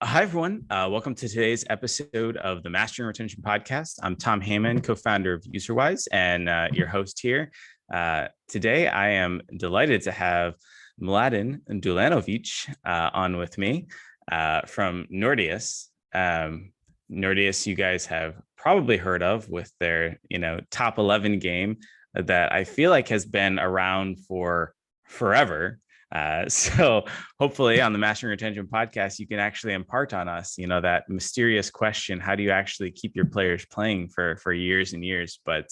Hi, everyone. Welcome to today's episode of the Mastering Retention Podcast. I'm Tom Heyman, co-founder of UserWise, and your host here. Today, I am delighted to have Mladen Dulanovic on with me from Nordeus. Nordeus, you guys have probably heard of with their, top 11 game that I feel like has been around for forever. So hopefully on the Mastering Retention podcast, you can actually impart on us, that mysterious question, how do you actually keep your players playing for years and years? But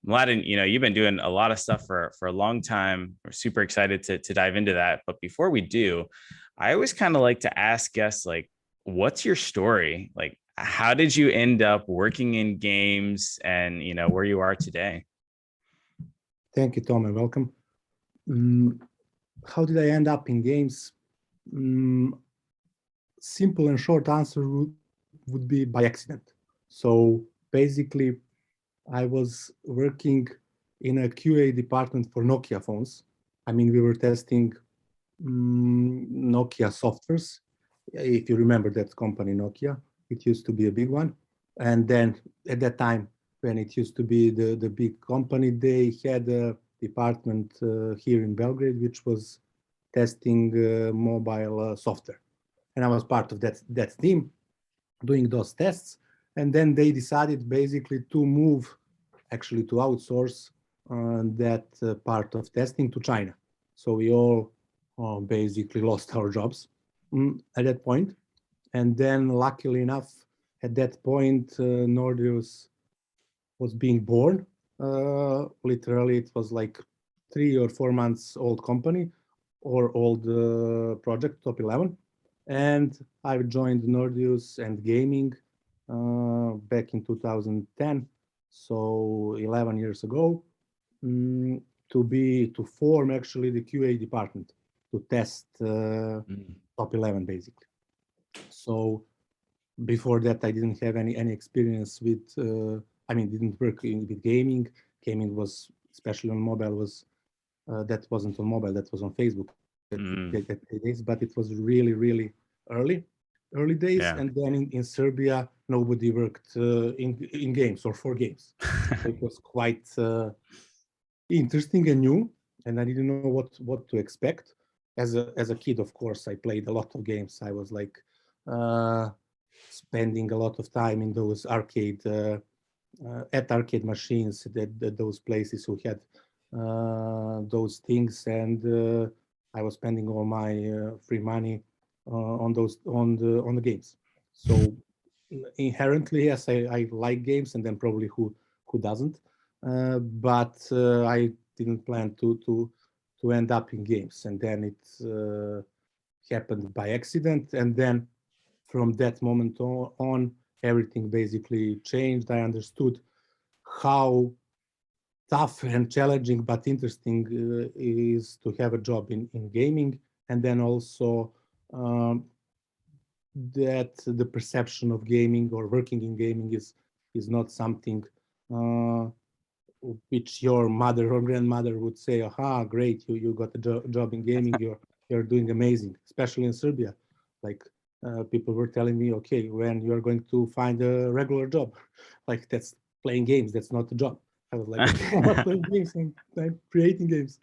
Mladen, you've been doing a lot of stuff for a long time. We're super excited to dive into that. But before we do, I always kind of like to ask guests, like, what's your story? Like, how did you end up working in games and, where you are today? Thank you, Tom, and welcome. How did I end up in games? Simple and short answer would be by accident. So basically, I was working in a QA department for Nokia phones. I mean, we were testing Nokia softwares. If you remember that company, Nokia, it used to be a big one. And then at that time, when it used to be the big company, they had a department here in Belgrade, which was testing mobile software. And I was part of that team doing those tests. And then they decided basically to move, actually to outsource that part of testing to China. So we all basically lost our jobs at that point. And then luckily enough, at that point, Nordeus was being born. Literally, it was like 3 or 4 months old company or old project, top 11. And I joined Nordeus and gaming back in 2010, so 11 years ago, to form actually the QA department to test top 11 basically. So before that, I didn't have any experience with. Didn't work with gaming. Gaming was, especially on mobile, that wasn't on mobile. That was on Facebook days, but it was really, really early days. Yeah. And then in Serbia, nobody worked in games or for games. So it was quite interesting and new, and I didn't know what to expect. As a kid, of course, I played a lot of games. I was like spending a lot of time in those arcade machines, those places who had those things, and I was spending all my free money on the games. So inherently, yes, I like games, and then probably who doesn't, but I didn't plan to end up in games, and then it happened by accident, and then from that moment on, everything basically changed. I understood how tough and challenging but interesting is to have a job in gaming, and then also that the perception of gaming or working in gaming is not something which your mother or grandmother would say, aha, great, you got a job in gaming, you're doing amazing, especially in Serbia. Like people were telling me, okay, when you're going to find a regular job, like that's playing games, that's not a job. I was like, okay, I'm not playing games, I'm creating games.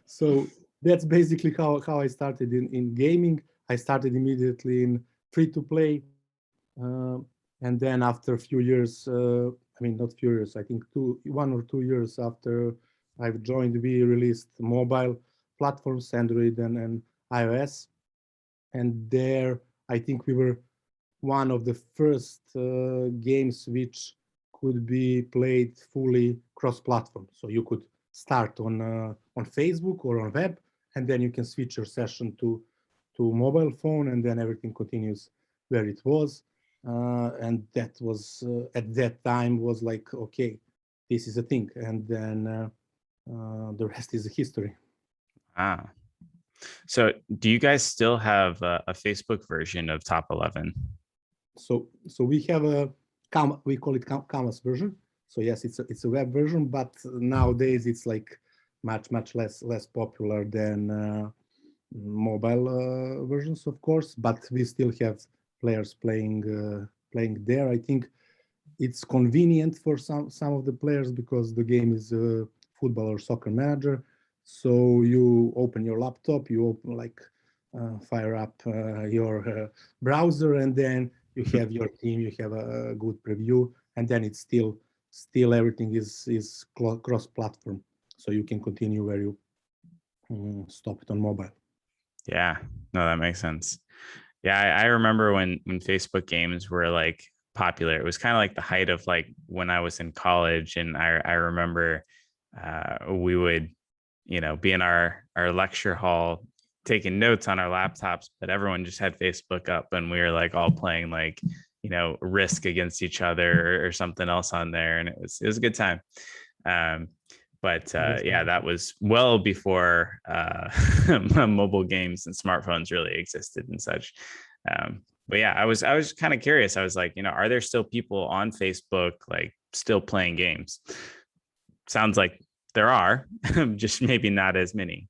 So that's basically how I started in gaming. I started immediately in free-to-play, and then after a few years, not few years, I think 1 or 2 years after I've joined, we released mobile platforms, Android and iOS. And there, I think we were one of the first games which could be played fully cross-platform. So you could start on Facebook or on web, and then you can switch your session to mobile phone, and then everything continues where it was. And that was at that time was like, okay, this is a thing, and then the rest is history. So do you guys still have a Facebook version of Top 11? So we have we call it Canvas version. So yes, it's a web version, but nowadays it's like much less popular than mobile versions, of course. But we still have players playing there. I think it's convenient for some of the players because the game is football or soccer manager. So you open your laptop, you open fire up your browser, and then you have your team, you have a good preview, and then it's still everything is cross-platform, so you can continue where you stopped on mobile. Yeah, no, that makes sense. Yeah, I remember when Facebook games were like popular. It was kind of like the height of like when I was in college, and I remember we would, be in our lecture hall taking notes on our laptops, but everyone just had Facebook up, and we were like all playing like Risk against each other or something else on there, and it was a good time. But yeah, that was well before mobile games and smartphones really existed and such. But yeah, I was kind of curious. I was like, are there still people on Facebook like still playing games? Sounds like there are, just maybe not as many.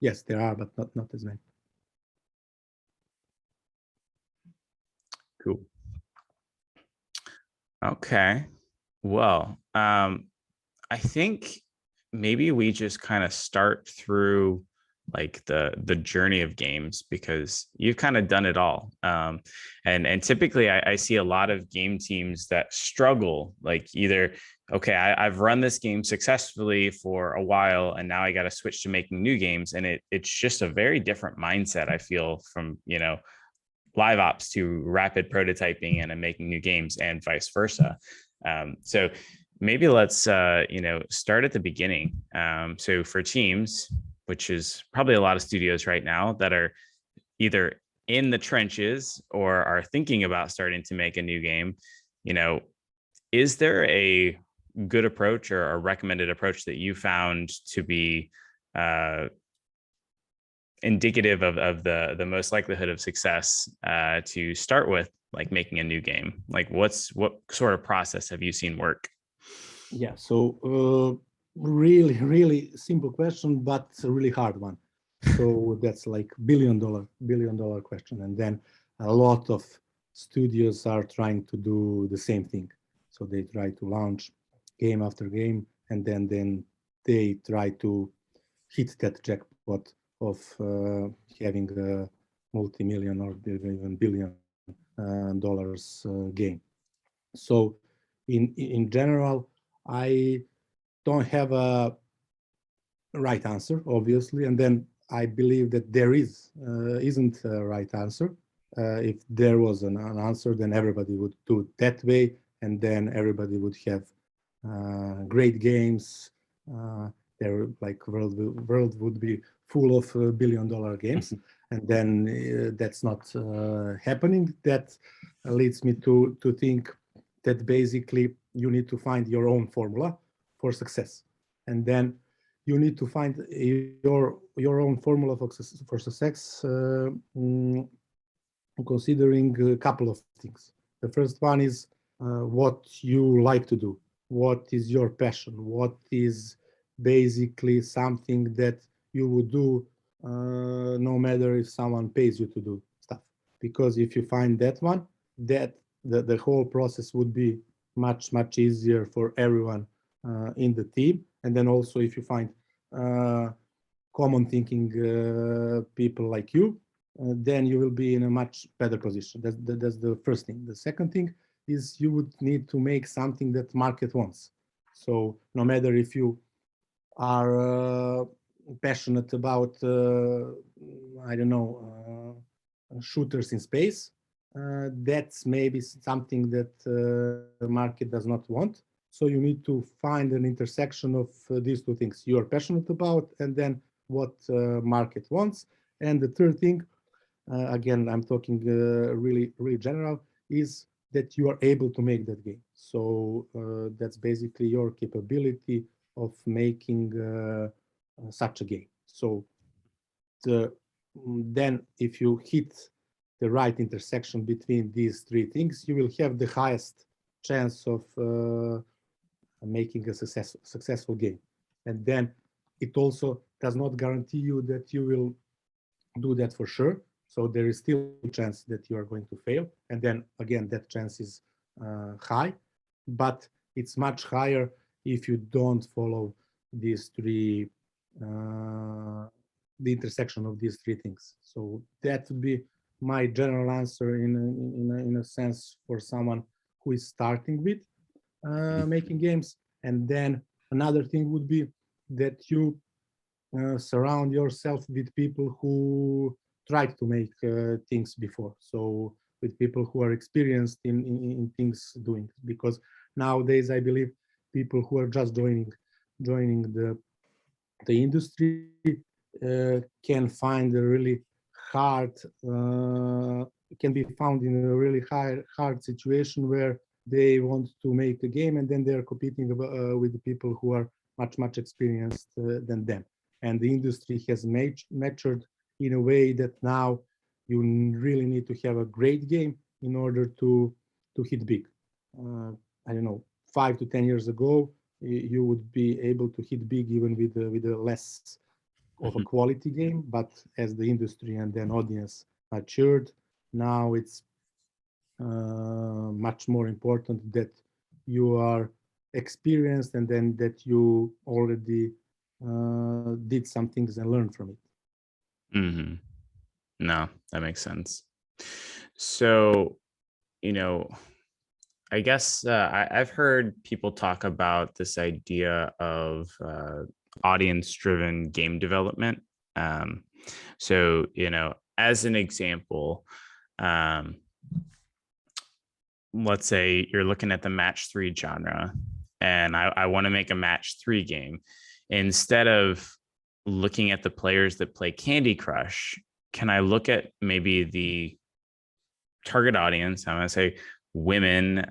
Yes, there are, but not as many. Cool. Okay. Well, I think maybe we just kind of start through like the journey of games, because you've kind of done it all. And typically I see a lot of game teams that struggle, like either, okay, I've run this game successfully for a while, and now I got to switch to making new games. And it's just a very different mindset, I feel, from, live ops to rapid prototyping and making new games, and vice versa. So maybe let's start at the beginning. So for teams, which is probably a lot of studios right now that are either in the trenches or are thinking about starting to make a new game, is there a good approach or a recommended approach that you found to be indicative of the most likelihood of success to start with, like making a new game? Like what sort of process have you seen work? Yeah, so really simple question, but a really hard one. So that's like billion dollar question, and then a lot of studios are trying to do the same thing. So they try to launch game after game, and then they try to hit that jackpot of having a multi-million or even billion dollars game. So in general, I don't have a right answer, obviously, and then I believe that there isn't a right answer. If there was an answer, then everybody would do it that way, and then everybody would have great games. Their like world would be full of billion-dollar games, and then that's not happening. That leads me to think that basically you need to find your own formula for success, and then you need to find your own formula for success, considering a couple of things. The first one is what you like to do, what is your passion, what is basically something that you would do no matter if someone pays you to do stuff. Because if you find that one, that the whole process would be much easier for everyone in the team. And then also if you find common thinking people like you, then you will be in a much better position. That's the first thing. The second thing is you would need to make something that market wants. So no matter if you are passionate about, I don't know, shooters in space, that's maybe something that the market does not want. So you need to find an intersection of these two things you are passionate about, and then what market wants. And the third thing, again, I'm talking really general, is that you are able to make that game. So that's basically your capability of making such a game. So then if you hit the right intersection between these three things, you will have the highest chance of making a successful game. And then it also does not guarantee you that you will do that for sure. So there is still a chance that you are going to fail. And then again, that chance is high, but it's much higher if you don't follow these three, the intersection of these three things. So that would be my general answer in a sense for someone who is starting with making games. And then another thing would be that you surround yourself with people who tried to make things before. So with people who are experienced in things doing, because nowadays I believe people who are just joining the industry can find a really hard can be found in a really hard situation where they want to make a game and then they're competing with the people who are much experienced than them, and the industry has matured in a way that now you really need to have a great game in order to hit big. I don't know, 5 to 10 years ago you would be able to hit big even with a less of a quality game, but as the industry and then audience matured, now it's much more important that you are experienced and then that you already did some things and learned from it. Mm-hmm. No, that makes sense. So, I guess I've heard people talk about this idea of audience-driven game development. So, as an example, um, let's say you're looking at the match 3 genre, and I want to make a match 3 game. Instead of looking at the players that play Candy Crush, can I look at maybe the target audience? I'm going to say women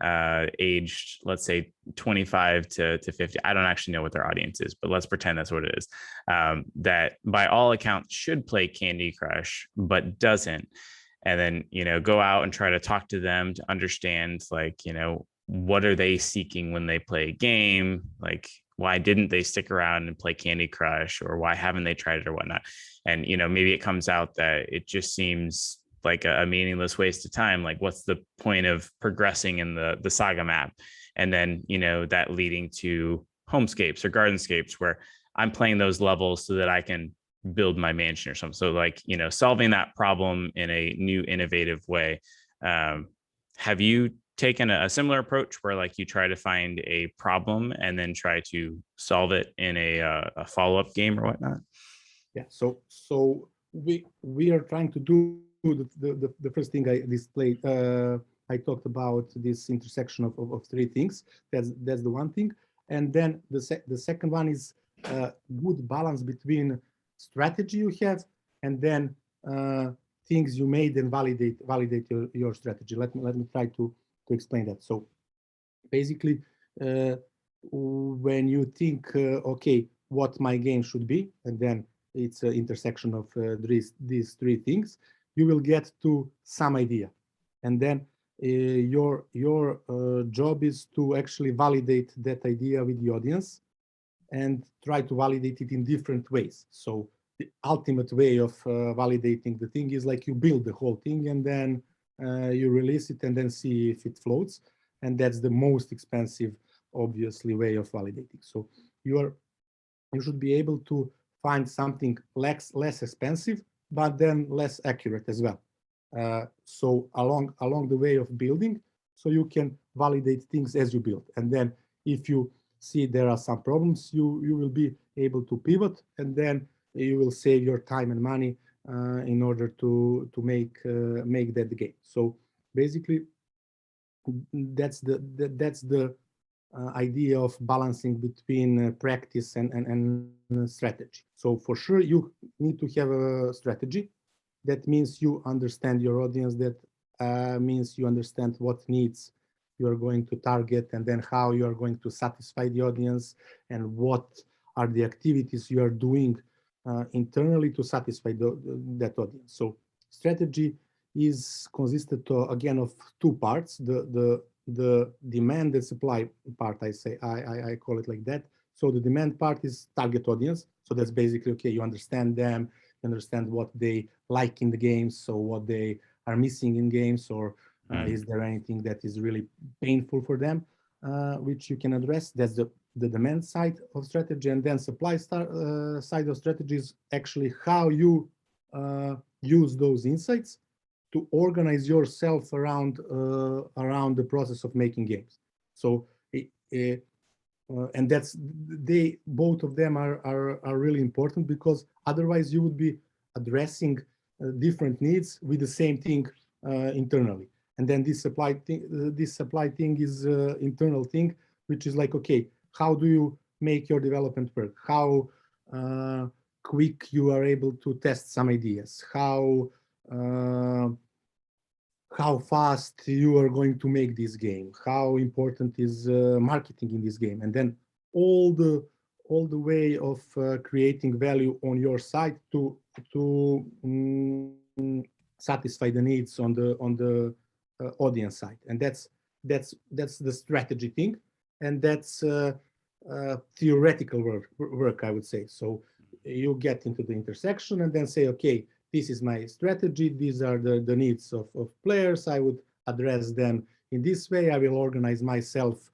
aged, let's say 25 to 50. I don't actually know what their audience is, but let's pretend that's what it is. That by all accounts should play Candy Crush, but doesn't. And then, go out and try to talk to them to understand, like, what are they seeking when they play a game? Like, why didn't they stick around and play Candy Crush, or why haven't they tried it or whatnot? And, maybe it comes out that it just seems like a meaningless waste of time. Like, what's the point of progressing in the saga map? And then, that leading to homescapes or gardenscapes where I'm playing those levels so that I can build my mansion or something. So like, solving that problem in a new, innovative way. Have you taken a similar approach where like you try to find a problem and then try to solve it in a follow-up game or whatnot? Yeah, so we are trying to do the first thing I displayed. I talked about this intersection of three things. That's the one thing, and then the second one is good balance between strategy you have and then things you made and validate your strategy. Let me try to explain that. So basically, when you think, okay, what my game should be, and then it's an intersection of these three things, you will get to some idea, and then your job is to actually validate that idea with the audience and try to validate it in different ways. So the ultimate way of validating the thing is like you build the whole thing and then you release it and then see if it floats. And that's the most expensive, obviously, way of validating. So you should be able to find something less expensive, but then less accurate as well. So along the way of building, so you can validate things as you build. And then if you see there are some problems, you will be able to pivot, and then you will save your time and money in order to make that game. So basically, that's the idea of balancing between practice and strategy. So for sure, you need to have a strategy. That means you understand your audience. That means you understand what needs you are going to target, and then how you are going to satisfy the audience, and what are the activities you are doing internally to satisfy that audience. So strategy is consisted again of two parts: the demand and supply part. I call it like that. So the demand part is target audience. So that's basically, okay, you understand them, understand what they like in the games, so what they are missing in games, or is there anything that is really painful for them, which you can address. That's the demand side of strategy. And then supply side of strategy is actually how you use those insights to organize yourself around the process of making games. So and that's both of them are really important, because otherwise you would be addressing different needs with the same thing internally. And then this supply thing is internal thing, which is like, okay, how do you make your development work? How quick you are able to test some ideas? How fast you are going to make this game? How important is marketing in this game? And then all the way of creating value on your side to satisfy the needs on the audience side. And that's the strategy thing, and that's theoretical work, I would say. So you get into the intersection and then say, okay, this is my strategy. These are the needs of players. I would address them in this way. I will organize myself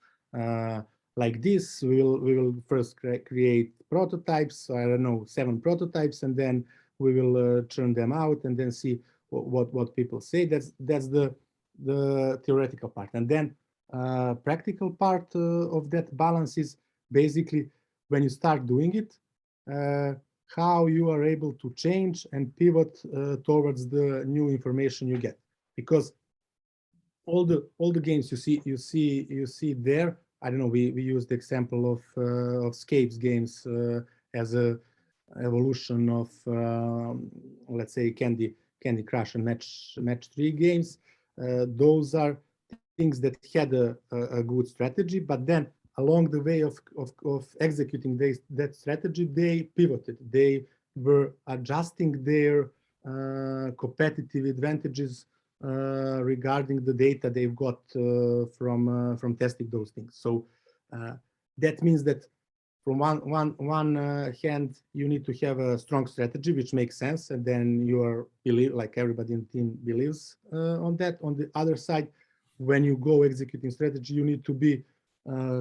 like this. We will first create prototypes. I don't know, 7 prototypes, and then we will churn them out and then see what people say. That's the theoretical part. And then practical part of that balance is basically when you start doing it, how you are able to change and pivot towards the new information you get. Because all the games you see there, I don't know, we use the example of Scapes games as a evolution of let's say Candy Crush and Match 3 games. Those are things that had a good strategy, but then along the way of executing that strategy, they pivoted. They were adjusting their competitive advantages regarding the data they've got from testing those things. So that means that from one hand, you need to have a strong strategy, which makes sense, and then you are like everybody in the team believes on that. On the other side, when you go executing strategy, you need to be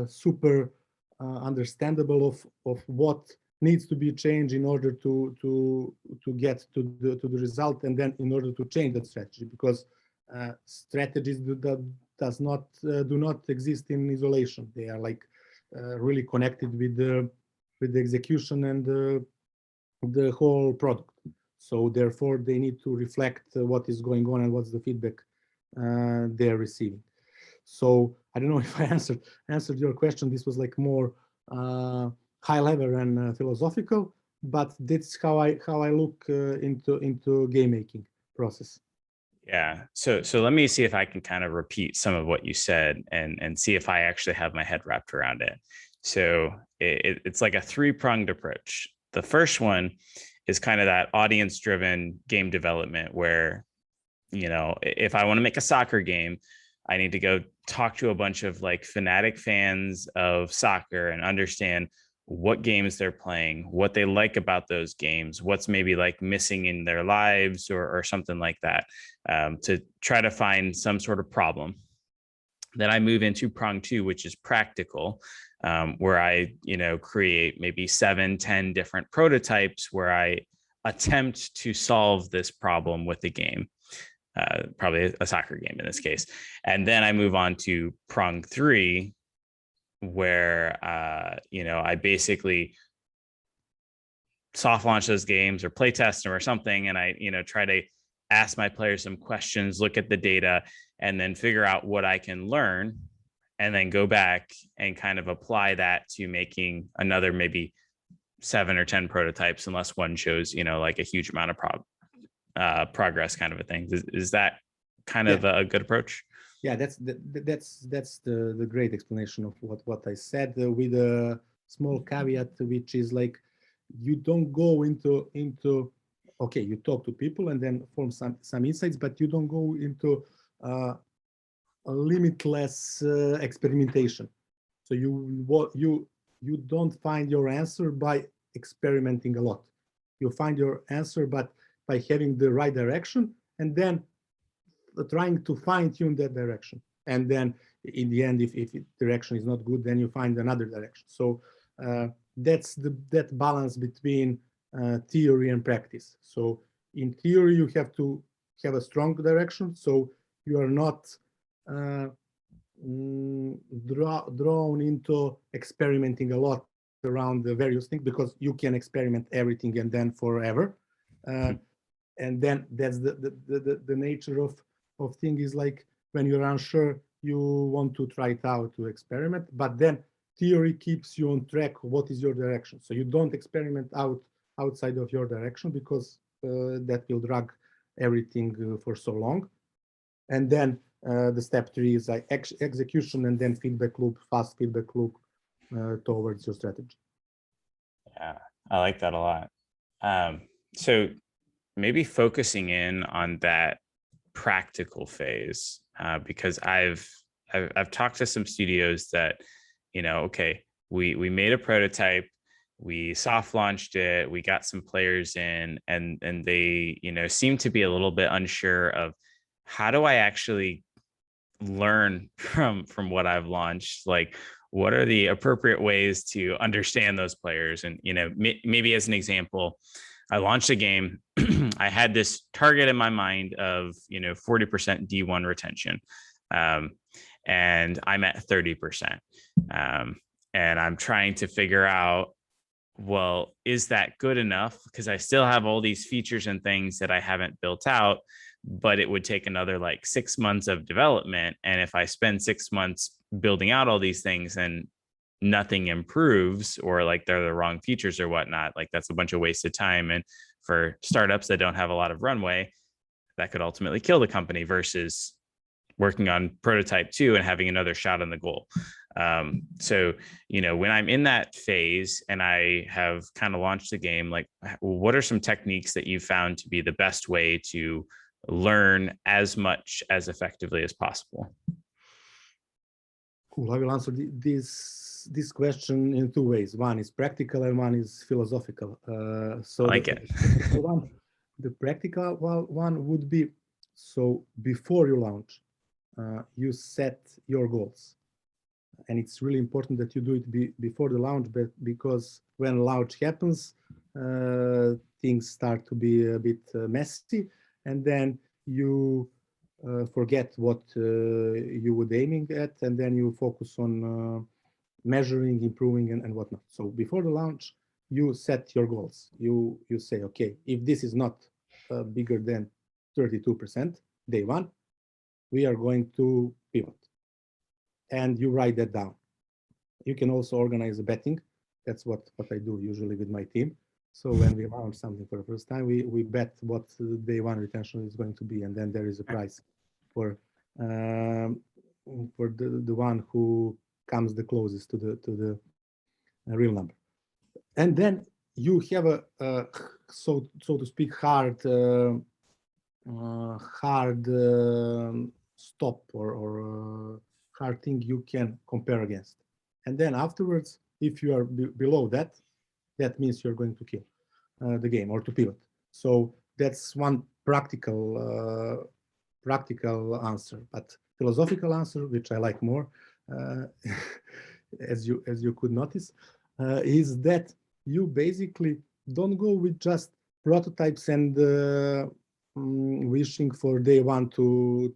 super understandable of what needs to be changed in order to get to the result, and then in order to change that strategy, because strategies do not exist in isolation. They are like really connected with the execution and the whole product. So therefore, they need to reflect what is going on and what's the feedback they're receiving. So I don't know if I answered your question. This was like more high level and philosophical, but that's how I look into game making process. Yeah. So let me see if I can kind of repeat some of what you said and see if I actually have my head wrapped around it. So it's like a 3-pronged approach. The first one is kind of that audience-driven game development where, you know, if I want to make a soccer game, I need to go talk to a bunch of like fanatic fans of soccer and understand what games they're playing, what they like about those games, what's maybe like missing in their lives or something like that, to try to find some sort of problem. Then I move into prong 2, which is practical, where I, create maybe 7-10 different prototypes where I attempt to solve this problem with the game. Probably a soccer game in this case. And then I move on to prong 3, where, I basically soft launch those games or play test them or something. And I, try to ask my players some questions, look at the data, and then figure out what I can learn, and then go back and kind of apply that to making another maybe 7 or 10 prototypes, unless one shows, like a huge amount of progress, kind of a thing. Is that kind of a good approach? Yeah, that's the great explanation of what I said, with a small caveat, which is like, you don't go into okay, you talk to people and then form some insights, but you don't go into a limitless experimentation. So you don't find your answer by experimenting a lot. You find your answer, but by having the right direction, and then trying to fine tune that direction. And then in the end, if direction is not good, then you find another direction. So that's that balance between theory and practice. So in theory, you have to have a strong direction. So you are not drawn into experimenting a lot around the various things, because you can experiment everything and then forever. And then that's the nature of thing is like when you're unsure, you want to try it out to experiment, but then theory keeps you on track. What is your direction? So you don't experiment outside of your direction, because that will drag everything for so long. And then the step 3 is like execution, and then feedback loop, fast feedback loop towards your strategy. Yeah, I like that a lot. So maybe focusing in on that practical phase, because I've talked to some studios that, okay, we made a prototype, we soft launched it, we got some players in, and they seem to be a little bit unsure of, how do I actually learn from what I've launched? Like, what are the appropriate ways to understand those players? And maybe as an example, I launched a game. I had this target in my mind of 40% D1 retention, and I'm at 30%, and I'm trying to figure out, well, is that good enough? Because I still have all these features and things that I haven't built out, but it would take another like 6 months of development. And if I spend 6 months building out all these things and nothing improves, or like they're the wrong features or whatnot, like that's a bunch of wasted time. And for startups that don't have a lot of runway, that could ultimately kill the company, versus working on prototype 2 and having another shot on the goal. So, when I'm in that phase and I have kind of launched the game, like, what are some techniques that you found to be the best way to learn as much as effectively as possible? Cool. I will answer this question in 2 ways. One is practical and one is philosophical. So I like it. The practical one would be, so before you launch, you set your goals. And it's really important that you do it before the launch, but because when launch happens, things start to be a bit messy, and then you forget what you were aiming at, and then you focus on measuring, improving, and whatnot. So before the launch, you set your goals. You say, okay, if this is not bigger than 32% day one, we are going to pivot. And you write that down. You can also organize a betting. That's what I do usually with my team. So when we launch something for the first time, we bet what day one retention is going to be, and then there is a prize for the one who comes the closest to the real number. And then you have a so to speak hard stop or hard thing you can compare against. And then afterwards, if you are below that, that means you're going to kill the game or to pivot. So that's one practical answer. But philosophical answer, which I like more, as you could notice, is that you basically don't go with just prototypes and wishing for day one to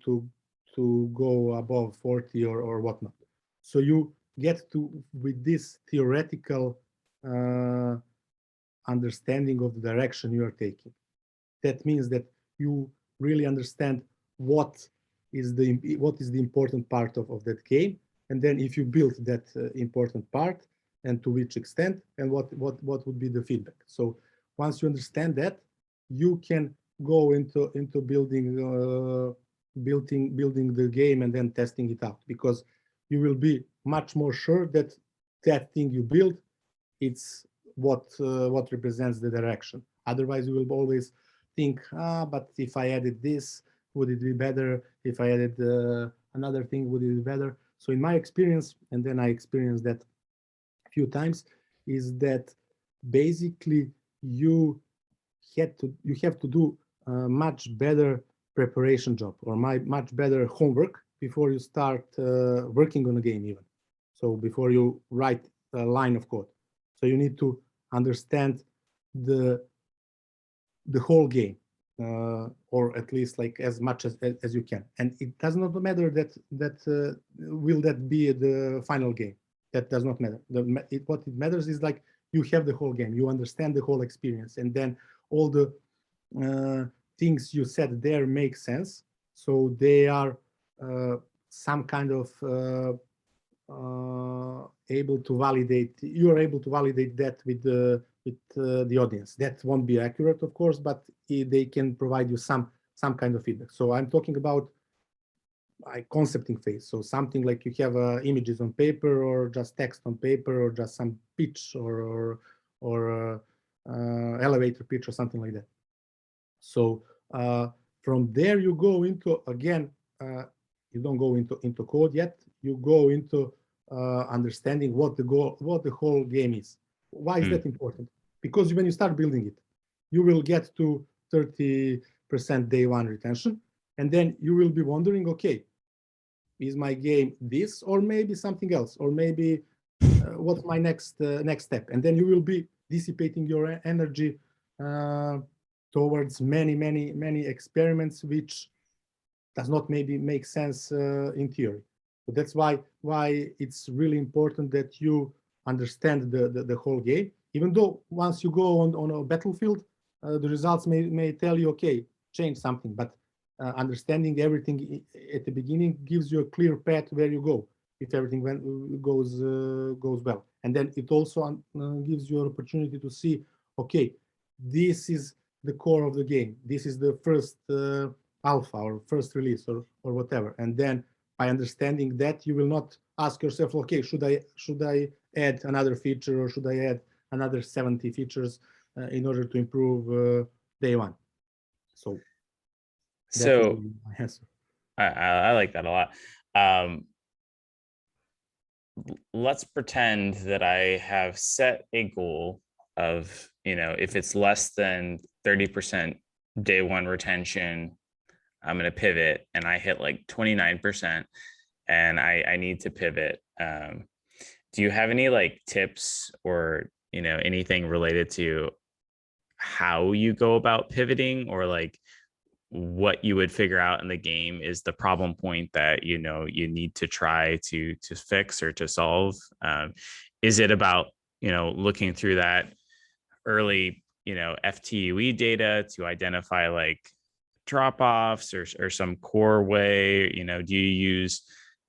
go above 40 or whatnot. So you get to with this theoretical understanding of the direction you are taking. That means that you really understand what is the important part of that game, and then if you build that important part, and to which extent, and what would be the feedback. So once you understand that, you can go into building the game and then testing it out, because you will be much more sure that that thing you build, it's what represents the direction. Otherwise, you will always think, but if I added this, would it be better? If I added another thing, would it be better? So in my experience, and then I experienced that a few times, is that basically you you have to do a much better preparation job or much better homework before you start working on a game even. So before you write a line of code. So you need to understand the whole game, or at least like as much as you can. And it does not matter that will that be the final game. That does not matter. What it matters is like you have the whole game, you understand the whole experience, and then all the things you said there make sense. So they are some kind of able to validate. You are able to validate that with the audience. That won't be accurate, of course, but they can provide you some kind of feedback. So I'm talking about concepting phase. So something like you have images on paper, or just text on paper, or just some pitch, or elevator pitch, or something like that. So from there you go into, again, you don't go into code yet. You go into understanding what the whole game is. Why is that important? Because when you start building it, you will get to 30% day one retention, and then you will be wondering, okay, is my game this, or maybe something else, or maybe what's my next step? And then you will be dissipating your energy towards many experiments, which does not maybe make sense in theory. So that's why it's really important that you understand the whole game. Even though once you go on a battlefield, the results may tell you, okay, change something, but understanding everything at the beginning gives you a clear path where you go if everything goes well. And then it also gives you an opportunity to see, okay, this is the core of the game. This is the first alpha or first release or whatever. And then by understanding that, you will not ask yourself, okay, should I add another feature, or should I add another 70 features in order to improve day one? So that is my answer. I like that a lot. Let's pretend that I have set a goal of, if it's less than 30% day one retention, I'm going to pivot, and I hit like 29% and I need to pivot. Do you have any like tips or, anything related to how you go about pivoting, or like what you would figure out in the game is the problem point that you need to try to fix or to solve? Is it about looking through that early FTUE data to identify like drop-offs, or some core way? Do you use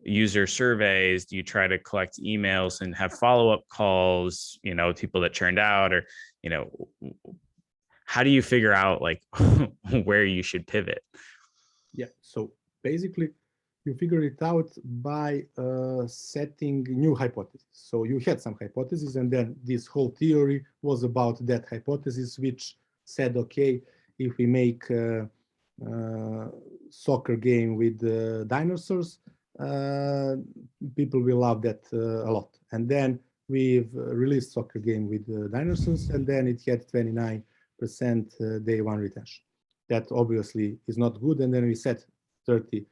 user surveys? Do you try to collect emails and have follow-up calls, people that churned out? Or how do you figure out like where you should pivot? Yeah, so basically you figure it out by setting new hypotheses. So you had some hypotheses, and then this whole theory was about that hypothesis, which said, okay, if we make a soccer game with dinosaurs, people will love that a lot. And then we've released soccer game with dinosaurs, and then it had 29% day one retention. That obviously is not good. And then we set 30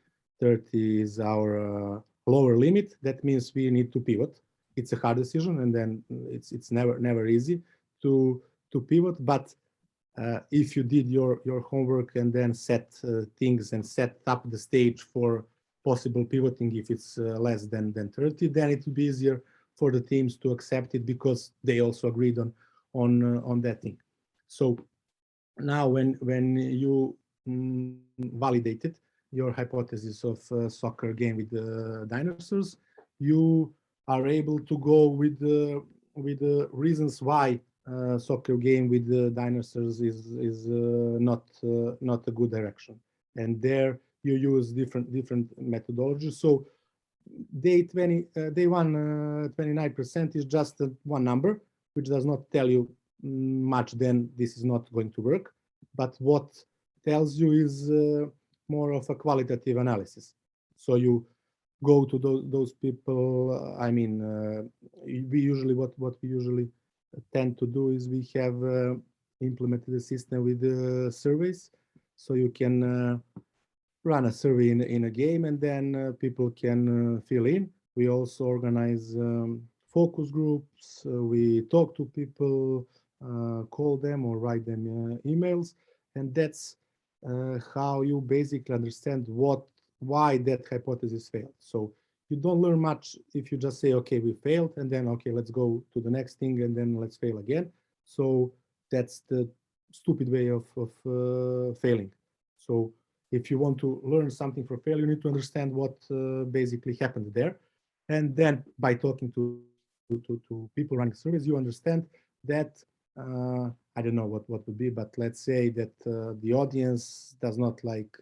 is our lower limit. That means we need to pivot. It's a hard decision, and then it's never easy to pivot. But if you did your homework and then set things and set up the stage for possible pivoting, if it's less than 30, then it will be easier for the teams to accept it, because they also agreed on that thing. So now when you validated your hypothesis of soccer game with dinosaurs, you are able to go with the reasons why soccer game with dinosaurs is not a good direction. And there you use different methodologies. So day 29% is just one number, which does not tell you much. Then this is not going to work. But what tells you is more of a qualitative analysis. So you go to those people. We usually what we usually tend to do is we have implemented a system with surveys, so you can run a survey in a game, and then people can fill in. We also organize focus groups. We talk to people, call them or write them emails, and that's how you basically understand why that hypothesis failed. So you don't learn much if you just say, okay, we failed, and then okay, let's go to the next thing, and then let's fail again. So that's the stupid way of failing. So if you want to learn something from failure, you need to understand what basically happened there. And then by talking to people running surveys, you understand that I don't know what would be, but let's say that the audience does not like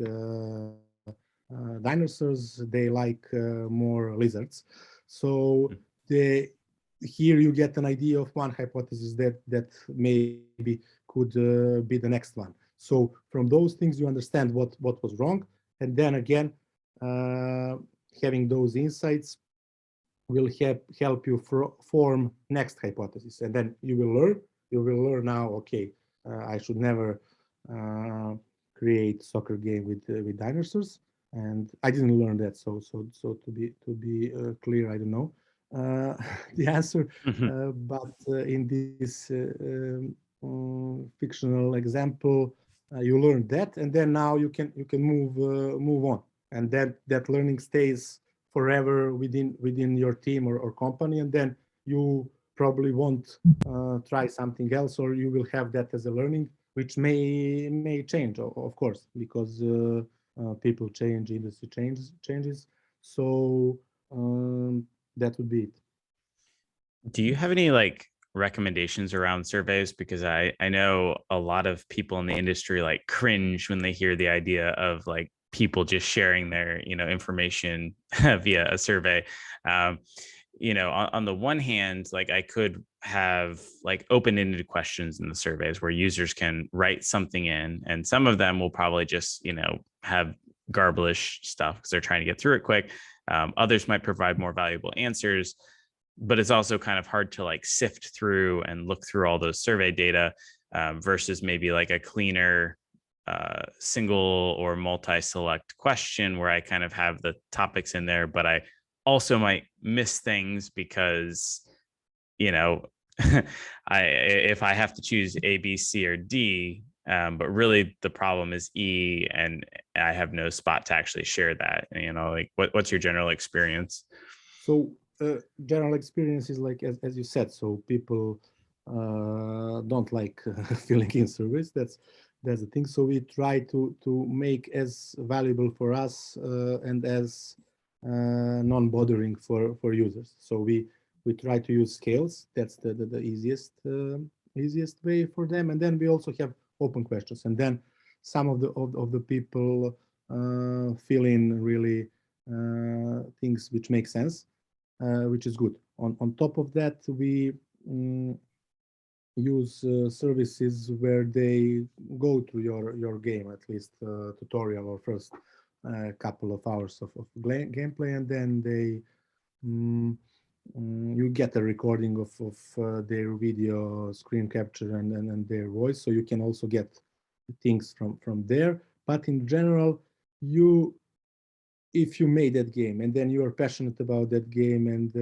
dinosaurs, they like more lizards. So they here you get an idea of one hypothesis that maybe could be the next one. So from those things you understand what was wrong, and then again having those insights will help you form next hypothesis, and then you will learn now, okay, I should never uh, create soccer game with dinosaurs, and I didn't learn that. So to be clear, I don't know the answer, but in this fictional example, you learn that, and then now you can move on, and that learning stays forever within your team or company, and then you probably won't try something else, or you will have that as a learning, which may change, of course, because people change, industry changes. So that would be it. Do you have any like recommendations around surveys? Because I know a lot of people in the industry like cringe when they hear the idea of like people just sharing their information via a survey. Um, on the one hand, like I could have like open-ended questions in the surveys where users can write something in, and some of them will probably just have garblish stuff because they're trying to get through it quick. Others might provide more valuable answers, but it's also kind of hard to like sift through and look through all those survey data versus maybe like a cleaner single or multi-select question where I kind of have the topics in there, but I also might miss things because, if I have to choose A, B, C, or D, but really the problem is E, and I have no spot to actually share that. Like what's your general experience? So general experience is like as you said. So people don't like filling in surveys. That's the thing. So we try to make as valuable for us and as non-bothering for users. So we try to use scales. That's the easiest way for them. And then we also have open questions. And then some of the people fill in really things which make sense, which is good. On top of that, we use services where they go through your game, at least tutorial or first couple of hours of gameplay, and then they you get a recording of their video screen capture and their voice, so you can also get things from there. But in general, you if you made that game and then you are passionate about that game, and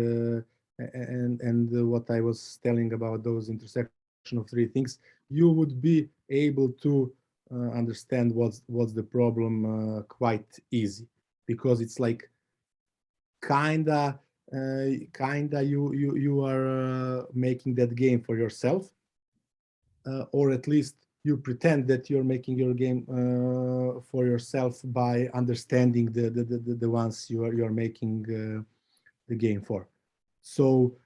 what I was telling about those intersection of three things, you would be able to understand what's the problem quite easy, because it's like kinda you are making that game for yourself, or at least you pretend that you're making your game for yourself by understanding the ones you're making the game for. So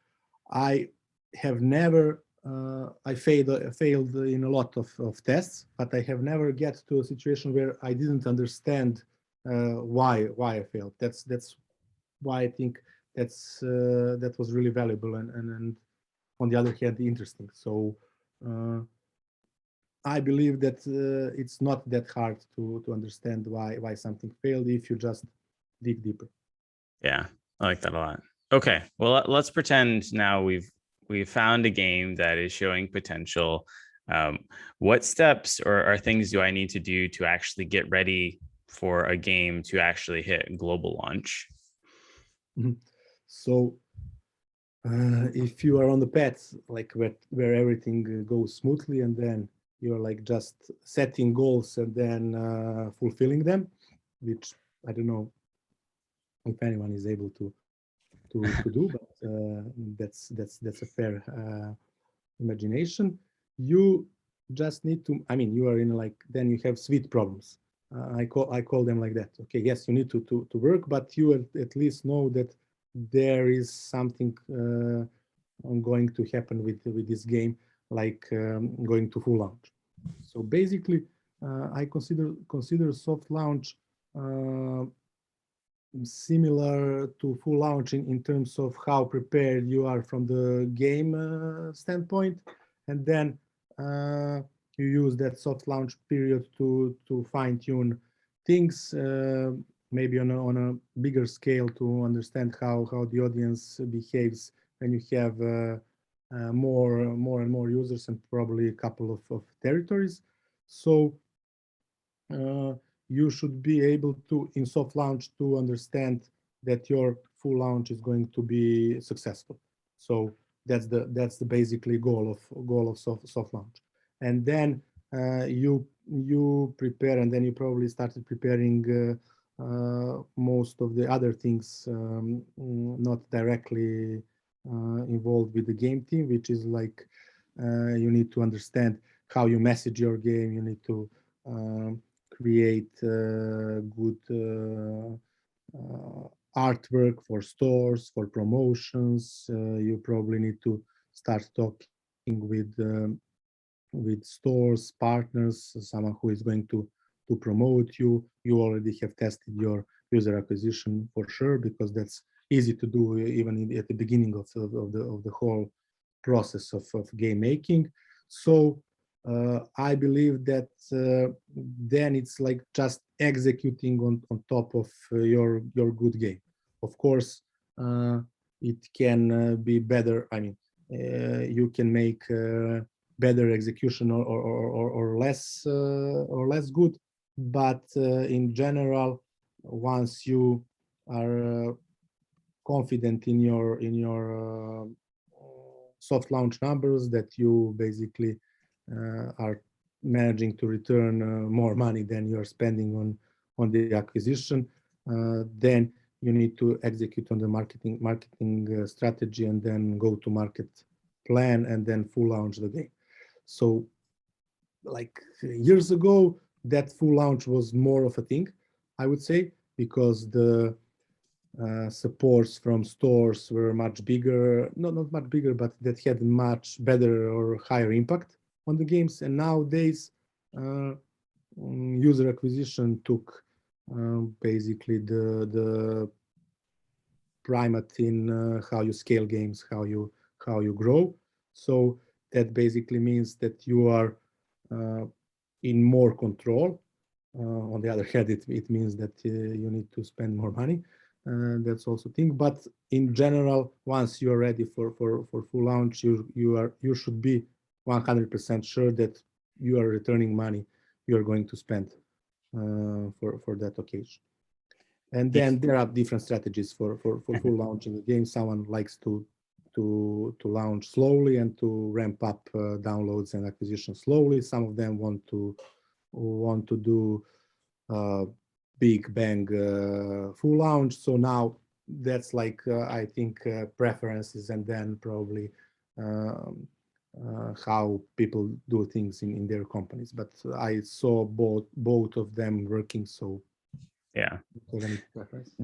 I have never I failed in a lot of tests, but I have never get to a situation where I didn't understand why I failed. That's why I think that was really valuable, and on the other hand interesting. So I believe that it's not that hard to understand why something failed if you just dig deeper. Yeah, I like that a lot. Okay, well, let's pretend now we've found a game that is showing potential. What steps or things do I need to do to actually get ready for a game to actually hit global launch? So if you are on the path like where everything goes smoothly, and then you're like just setting goals and then fulfilling them, which I don't know if anyone is able to do, but that's a fair imagination. You just need to, I mean, you are in like, then you have sweet problems. I call them like that. Okay, yes, you need to work, but you at least know that there is something going to happen with this game, like going to full launch. So basically, I consider soft launch similar to full launch in terms of how prepared you are from the game standpoint, and then you use that soft launch period to fine tune things, maybe on a bigger scale, to understand how the audience behaves when you have more and more users and probably a couple of territories. So you should be able to, in soft launch, to understand that your full launch is going to be successful. So that's the basically goal of soft launch. And then you prepare, and then you probably started preparing most of the other things, not directly involved with the game team, which is like you need to understand how you message your game. You need to create good artwork for stores, for promotions. You probably need to start talking with stores, partners, someone who is going to promote you. You already have tested your user acquisition for sure, because that's easy to do even at the beginning of the whole process of game making. So I believe that then it's like just executing on top of your good game. Of course, it can be better. I mean, you can make better execution or less good, but in general, once you are confident in your soft launch numbers, that you basically are managing to return more money than you are spending on the acquisition, then you need to execute on the marketing strategy, and then go to market plan, and then full launch the game. So like years ago, that full launch was more of a thing, I would say, because the supports from stores were much bigger, not much bigger, but that had much better or higher impact on the games. And nowadays, user acquisition took basically the primate in how you scale games, how you grow. So that basically means that you are in more control. On the other hand, it means that you need to spend more money. That's also a thing. But in general, once you are ready for full launch, you should be 100% sure that you are returning money you are going to spend for that occasion. And then there are different strategies for full launching the game. Someone likes to launch slowly and to ramp up downloads and acquisition slowly. Some of them want to do big bang full launch. So now that's like I think preferences, and then probably how people do things in their companies. But I saw both of them working. So yeah.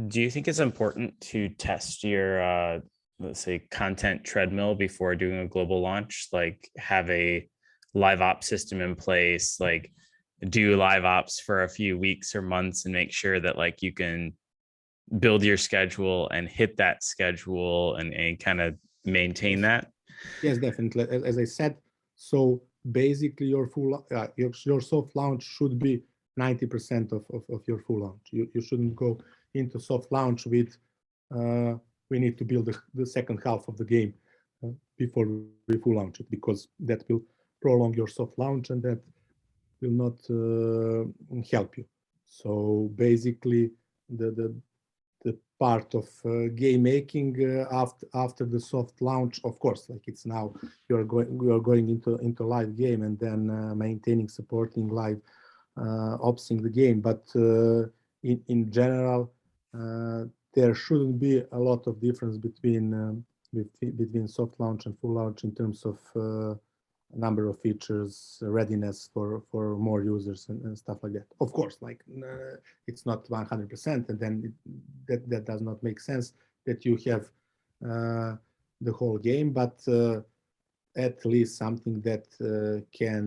Do you think it's important to test your let's say content treadmill before doing a global launch? Like have a live ops system in place, like do live ops for a few weeks or months and make sure that like you can build your schedule and hit that schedule and kind of maintain that? Yes, definitely. As I said, so basically your your soft launch should be 90% of your full launch. You shouldn't go into soft launch with we need to build the second half of the game before we full launch it, because that will prolong your soft launch, and that will not help you. So basically, the part of game making after the soft launch, of course, like it's now you are going into live game, and then maintaining, supporting live opsing the game. But in general, there shouldn't be a lot of difference between soft launch and full launch in terms of number of features, readiness for more users and stuff like that. Of course, like it's not 100%, and then that does not make sense that you have the whole game, but at least something that can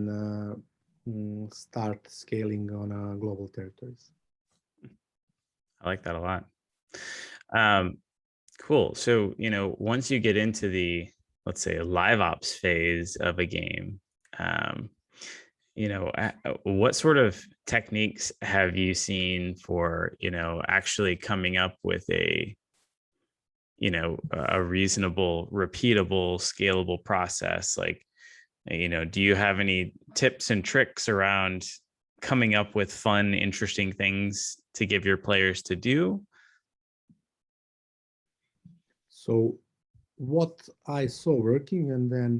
start scaling on global territories. I like that a lot. Cool. So, once you get into the, let's say, a live ops phase of a game, what sort of techniques have you seen for, actually coming up with a reasonable, repeatable, scalable process? Like, do you have any tips and tricks around coming up with fun, interesting things to give your players to do? So what I saw working, and then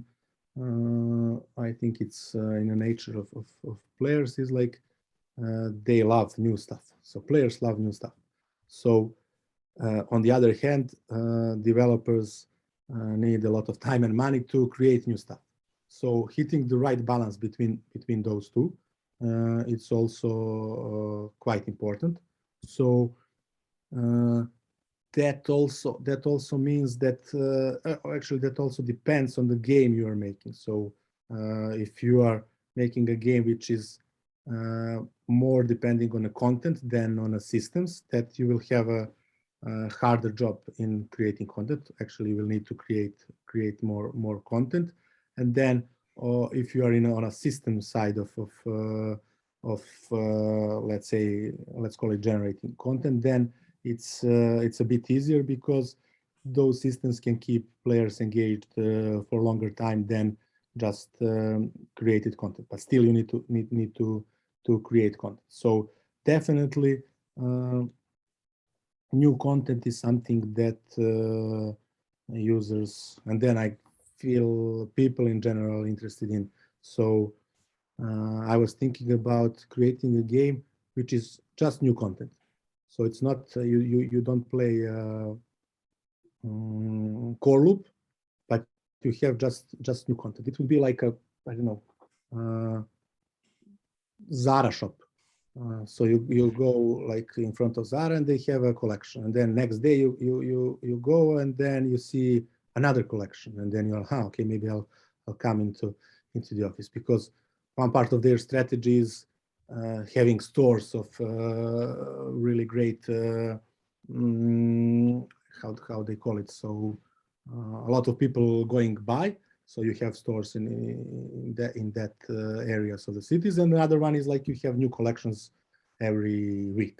I think it's in the nature of players, is like they love new stuff. So players love new stuff. So on the other hand, developers need a lot of time and money to create new stuff. So hitting the right balance between those two, it's also quite important. So that also means that actually that also depends on the game you are making. So if you are making a game which is more depending on the content than on the systems, that you will have a harder job in creating content. Actually, you will need to create more content. And then if you are on a system side of let's call it generating content, then it's a bit easier, because those systems can keep players engaged for longer time than just created content. But still, you need to create content. So definitely, new content is something that users, and then I feel people in general, interested in. So I was thinking about creating a game which is just new content. So it's not you don't play core loop, but you have just new content. It would be like a, I don't know, Zara shop. So you go like in front of Zara, and they have a collection, and then next day you go, and then you see another collection, and then you're okay, maybe I'll come into the office, because one part of their strategy is having stores of really great how they call it. So a lot of people going by. So you have stores in that areas of the cities, and the other one is like you have new collections every week,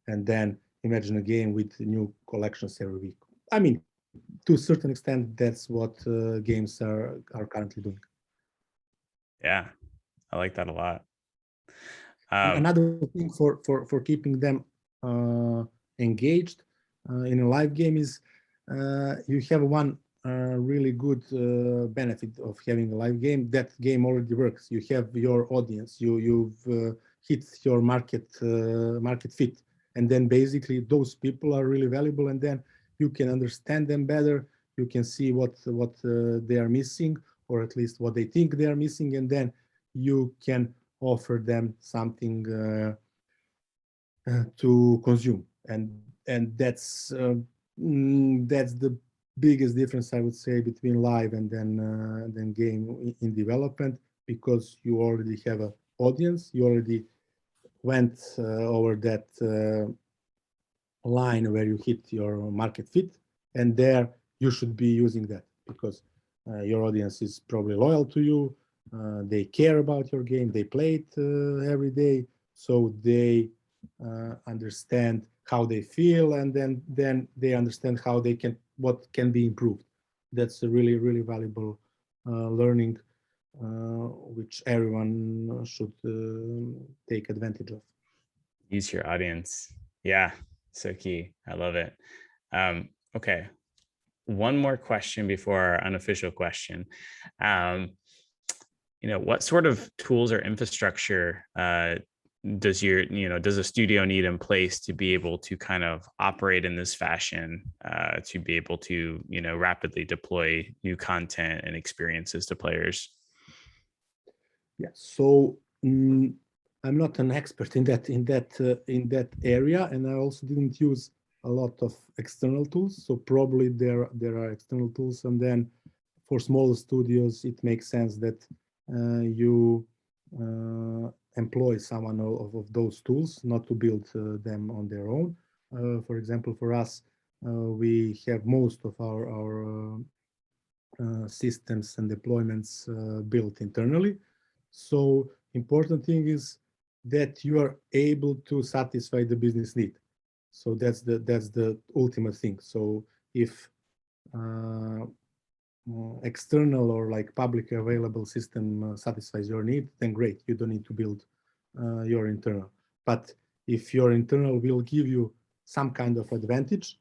and then imagine a game with new collections every week. I mean, to a certain extent, that's what games are currently doing. Yeah, I like that a lot. Another thing for keeping them engaged in a live game is you have one really good benefit of having a live game. That game already works. You have your audience. You've hit your market fit, and then basically those people are really valuable, and then you can understand them better. You can see what they are missing, or at least what they think they are missing, and then you can offer them something to consume, and that's the biggest difference, I would say, between live and then game in development, because you already have an audience. You already went over that line where you hit your market fit, and there you should be using that, because your audience is probably loyal to you. They care about your game. They play it every day, so they understand how they feel, and then they understand what can be improved. That's a really valuable learning which everyone should take advantage of. Use your audience. Yeah, so key. I love it. Okay. One more question before our unofficial question. What sort of tools or infrastructure does a studio need in place to be able to kind of operate in this fashion, to be able to, rapidly deploy new content and experiences to players? Yeah, so I'm not an expert in that area, and I also didn't use a lot of external tools. So probably there are external tools, and then for smaller studios, it makes sense that you employ someone of those tools, not to build them on their own. For example, for us, we have most of our systems and deployments built internally. So important thing is that you are able to satisfy the business need. So that's the ultimate thing. So if external or like public available system satisfies your need, then great, you don't need to build your internal. But if your internal will give you some kind of advantage,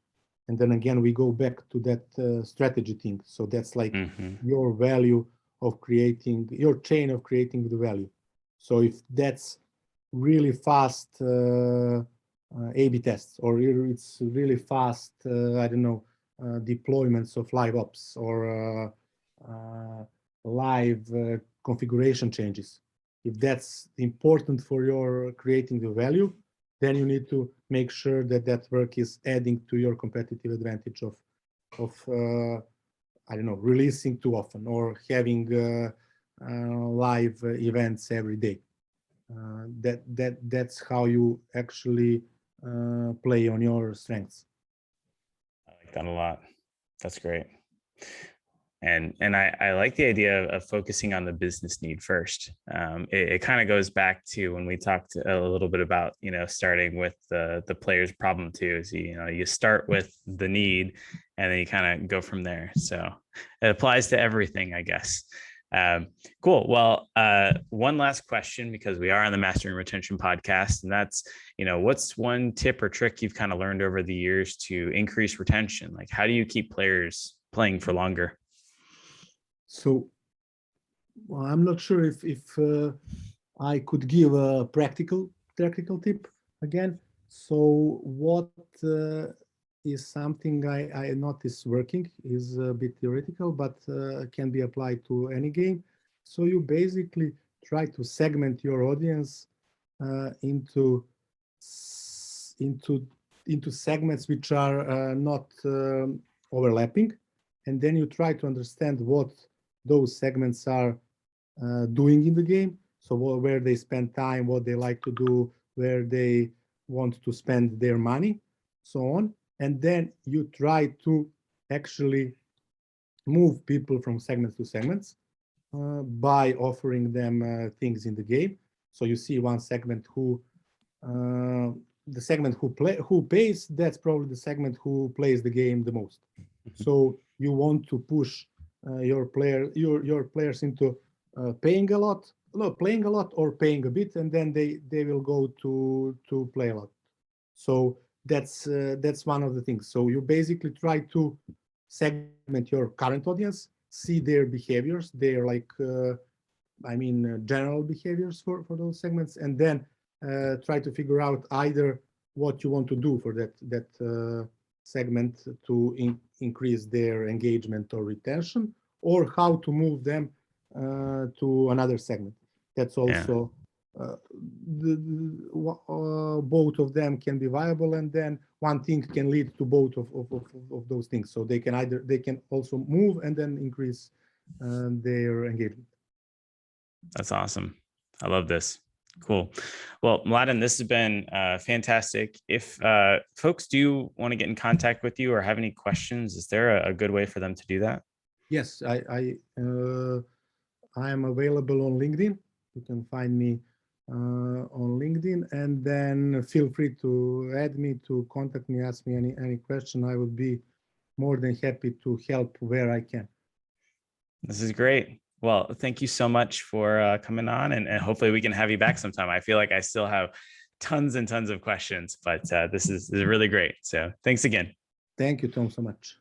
and then again we go back to that strategy thing. So that's like your value of creating, your chain of creating the value. So if that's really fast A/B tests, or it's really fast, I don't know, deployments of live ops or live configuration changes. If that's important for your creating the value, then you need to make sure that that work is adding to your competitive advantage of I don't know, releasing too often or having live events every day. That's how you actually play on your strengths. I like that a lot. That's great. And I like the idea of focusing on the business need first. It kind of goes back to when we talked a little bit about, starting with the player's problem too. Is you start with the need, and then you kind of go from there. So it applies to everything, I guess. Cool. Well, one last question, because we are on the Mastering Retention podcast, and that's, what's one tip or trick you've kind of learned over the years to increase retention? Like, how do you keep players playing for longer? So well, I'm not sure if I could give a practical tip again. So what is something I notice working is a bit theoretical, but can be applied to any game. So you basically try to segment your audience into segments which are not overlapping, and then you try to understand what those segments are doing in the game. So where they spend time, what they like to do, where they want to spend their money, so on. And then you try to actually move people from segments to segments by offering them things in the game. So you see one segment who the segment who pays, that's probably the segment who plays the game the most. So you want to push your players into playing a lot or paying a bit, and then they will go to play a lot. So that's one of the things. So you basically try to segment your current audience, see their behaviors, their general behaviors for those segments, and then try to figure out either what you want to do for that segment to increase their engagement or retention, or how to move them to another segment. That's also both of them can be viable, and then one thing can lead to both of those things. So they can also move and then increase their engagement. That's awesome. I love this. Cool. Well, Mladen, this has been fantastic. If folks do want to get in contact with you or have any questions, is there a good way for them to do that? Yes, I am available on LinkedIn. You can find me on LinkedIn, and then feel free to add me, to contact me, ask me any question. I would be more than happy to help where I can. This is great. Well, thank you so much for coming on, and hopefully we can have you back sometime. I feel like I still have tons and tons of questions, but this is really great. So thanks again. Thank you, Tom, so much.